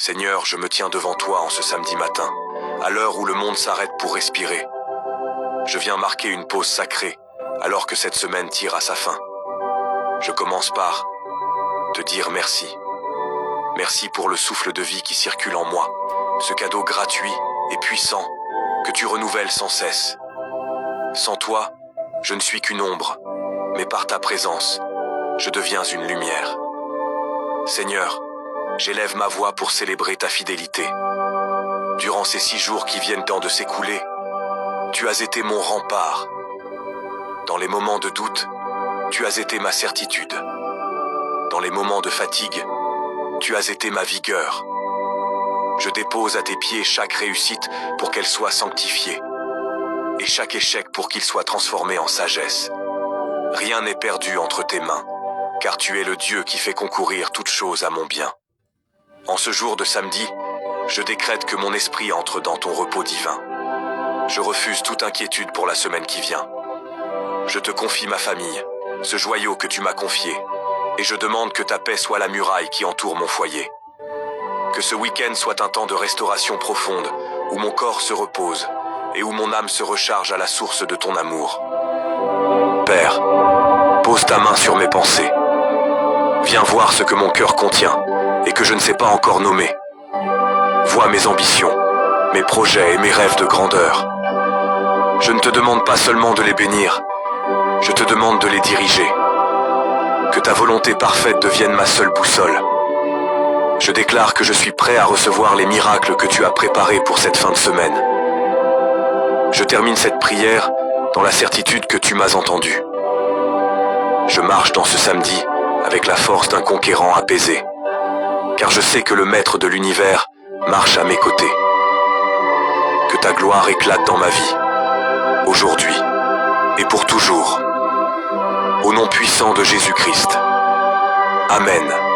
Seigneur, je me tiens devant toi en ce samedi matin, à l'heure où le monde s'arrête pour respirer. Je viens marquer une pause sacrée, alors que cette semaine tire à sa fin. Je commence par te dire merci. Merci pour le souffle de vie qui circule en moi, ce cadeau gratuit et puissant que tu renouvelles sans cesse. Sans toi, je ne suis qu'une ombre, mais par ta présence, je deviens une lumière. Seigneur, j'élève ma voix pour célébrer ta fidélité. Durant ces 6 jours qui viennent de s'écouler, tu as été mon rempart. Dans les moments de doute, tu as été ma certitude. Dans les moments de fatigue, tu as été ma vigueur. Je dépose à tes pieds chaque réussite pour qu'elle soit sanctifiée, et chaque échec pour qu'il soit transformé en sagesse. Rien n'est perdu entre tes mains, car tu es le Dieu qui fait concourir toutes choses à mon bien. En ce jour de samedi, je décrète que mon esprit entre dans ton repos divin. Je refuse toute inquiétude pour la semaine qui vient. Je te confie ma famille, ce joyau que tu m'as confié, et je demande que ta paix soit la muraille qui entoure mon foyer. Que ce week-end soit un temps de restauration profonde, où mon corps se repose, et où mon âme se recharge à la source de ton amour. Père, pose ta main sur mes pensées. Viens voir ce que mon cœur contient, et que je ne sais pas encore nommer. Vois mes ambitions, mes projets et mes rêves de grandeur. Je ne te demande pas seulement de les bénir, je te demande de les diriger. Que ta volonté parfaite devienne ma seule boussole. Je déclare que je suis prêt à recevoir les miracles que tu as préparés pour cette fin de semaine. Je termine cette prière dans la certitude que tu m'as entendu. Je marche dans ce samedi avec la force d'un conquérant apaisé, car je sais que le Maître de l'univers marche à mes côtés. Que ta gloire éclate dans ma vie, aujourd'hui et pour toujours. Au nom puissant de Jésus-Christ. Amen.